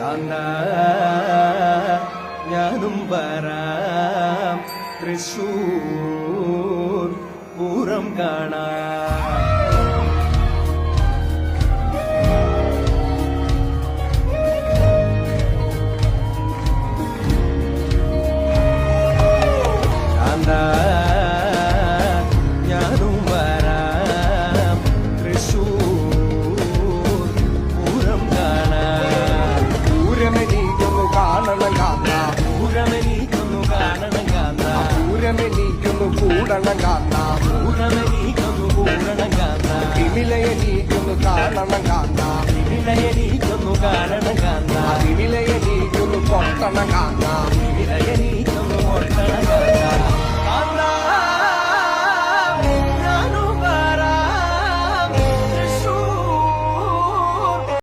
കാന്ത ഞാനും വരാം തൃശൂർ പൂരം കാണാം. ഞാനും വരാം തൃശൂർ പൂരം കാണാം. പൂരമെനീക്കൊന്നു കാണണം കാന്ത, പൂരമെനീക്കൊന്നു കാണണം കാന്ത, പൂരമെനീക്കൊന്നു കൂടണം കാന്ത, പൂരമെനീക്കൊന്നു കൂടണം കാന്ത, വിമിലയെനീക്കൊന്നു കാണണം കാന്ത, വിമിലയെനീക്കൊന്നു കാണണം കാന്ത, വിമിലയെനീക്കൊന്നു കൊട്ടണം കാന്ത.